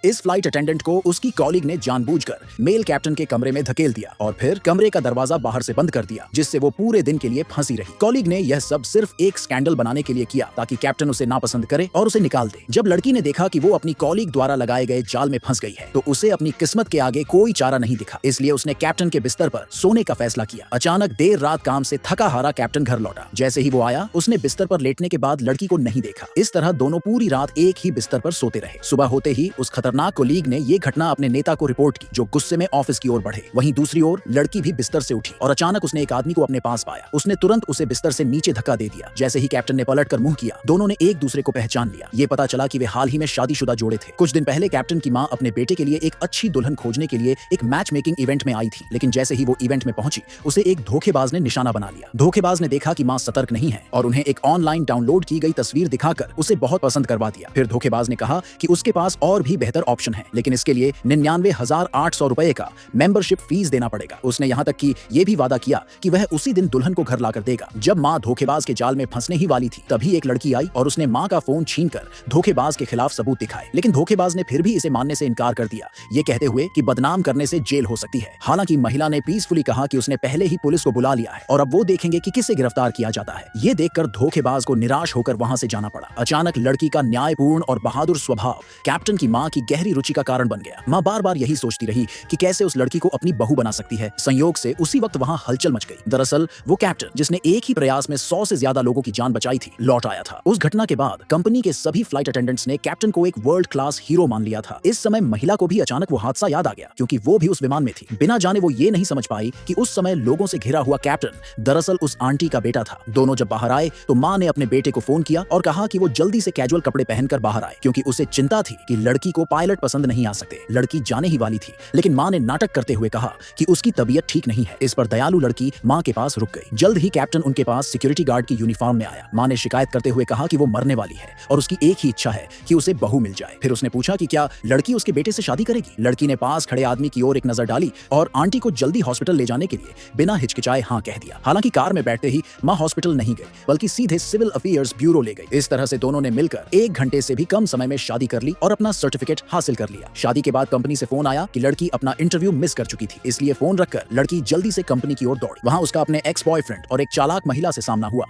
इस flight attendant को उसकी कॉलीग ने जानबूझकर मेल कैप्टन के कमरे में धकेल दिया और फिर कमरे का दरवाजा बाहर से बंद कर दिया, जिससे वो पूरे दिन के लिए फंसी रही। कॉलीग ने यह सब सिर्फ एक स्कैंडल बनाने के लिए किया ताकि कैप्टन उसे नापसंद करे और उसे निकाल दे। जब लड़की ने देखा कि वो अपनी कॉलीग द्वारा लगाए गए जाल में फंस गई है तो उसे अपनी किस्मत के आगे कोई चारा नहीं दिखा, इसलिए उसने कैप्टन के बिस्तर पर सोने का फैसला किया। अचानक देर रात काम से थका हारा कैप्टन घर लौटा। जैसे ही वो आया उसने बिस्तर पर लेटने के बाद लड़की को नहीं देखा। इस तरह दोनों पूरी रात एक ही बिस्तर पर सोते रहे। सुबह होते ही उस खतरनाक कॉलीग ने ये घटना अपने नेता को रिपोर्ट की, जो गुस्से में ऑफिस की ओर बढ़े। वहीं दूसरी ओर लड़की भी बिस्तर से उठी और अचानक उसने एक आदमी को अपने पास पाया। उसने तुरंत उसे बिस्तर से नीचे धक्का दे दिया। जैसे ही कैप्टन ने पलटकर मुंह किया, दोनों ने एक दूसरे को पहचान लिया। ये पता चला कि वे हाल ही में शादीशुदा जोड़े थे। कुछ दिन पहले कैप्टन की मां अपने बेटे के लिए एक अच्छी दुल्हन खोजने के लिए एक मैच मेकिंग इवेंट में आई थी, लेकिन जैसे ही वो इवेंट में पहुंची उसे एक धोखेबाज ने निशाना बना लिया। धोखेबाज ने देखा कि मां सतर्क नहीं है और उन्हें एक ऑनलाइन डाउनलोड की गई तस्वीर दिखाकर उसे बहुत पसंद करवा दिया। फिर धोखेबाज ने कहा कि उसके पास और भी बेहतर ऑप्शन है, लेकिन इसके लिए 99,800 रुपए का मेंबरशिप फीस देना पड़ेगा। उसने यहाँ तक कि ये भी वादा किया कि वह उसी दिन दुल्हन को घर लाकर देगा। जब मां धोखेबाज के जाल में फंसने ही वाली थी, तभी एक लड़की आई और उसने मां का फोन छीनकर धोखेबाज के खिलाफ सबूत दिखाए, लेकिन धोखेबाज ने फिर भी इसे मानने से इनकार कर दिया, ये कहते हुए कि बदनाम करने से जेल हो सकती है। हालांकि महिला ने पीसफुली कहा कि उसने पहले ही पुलिस को बुला लिया है और अब वो देखेंगे कि किसे गिरफ्तार किया जाता है। ये देखकर धोखेबाज को निराश होकर वहां से जाना पड़ा। अचानक लड़की का न्यायपूर्ण और बहादुर स्वभाव कैप्टन की मां की गहरी रुचि का कारण बन गया। मां बार बार यही सोचती रही कि कैसे उस लड़की को अपनी बहू बना सकती है। संयोग से उसी वक्त वहां हलचल मच गई। दरअसल वो कैप्टन, जिसने एक ही प्रयास में 100 से ज्यादा लोगों की जान बचाई थी, लौट आया था। उस घटना के बाद कंपनी के सभी फ्लाइट अटेंडेंट्स ने कैप्टन को एक वर्ल्ड क्लास हीरो मान लिया था। इस समय महिला को भी अचानक वो हादसा याद आ गया, क्योंकि वो भी उस विमान में थी। बिना जाने वो ये नहीं समझ पाई कि उस समय लोगों से घिरा हुआ कैप्टन दरअसल उस आंटी का बेटा था। दोनों जब बाहर आए तो मां ने अपने बेटे को फोन किया और कहा कि वो जल्दी से कैजुअल कपड़े पहनकर बाहर आए, क्योंकि उसे चिंता थी कि लड़की को पायलट पसंद नहीं आ सकते। लड़की जाने ही वाली थी, लेकिन मां ने नाटक करते हुए कहा कि उसकी तबीयत ठीक नहीं है। इस पर दयालु लड़की मां के पास रुक गई। जल्द ही कैप्टन उनके पास सिक्योरिटी गार्ड की यूनिफॉर्म में आया। मां ने शिकायत करते हुए कहा कि वो मरने वाली है और उसकी एक ही इच्छा है कि उसे बहू मिल जाए। फिर उसने पूछा कि क्या लड़की उसके बेटे से शादी करेगी। लड़की ने पास खड़े आदमी की ओर एक नजर डाली और आंटी को जल्दी हॉस्पिटल ले जाने के लिए बिना हिचकिचाए हाँ कह दिया। हालांकि कार में बैठते ही मां हॉस्पिटल नहीं गई, बल्कि सीधे सिविल अफेयर्स ब्यूरो ले गई। इस तरह से दोनों ने मिलकर 1 घंटे से भी कम समय में शादी कर ली और अपना सर्टिफिकेट हासिल कर लिया। शादी के बाद कंपनी से फोन आया कि लड़की अपना इंटरव्यू मिस कर चुकी थी, इसलिए फोन रखकर लड़की जल्दी से कंपनी की ओर दौड़ी। वहां उसका अपने एक्स बॉयफ्रेंड और एक चालाक महिला से सामना हुआ।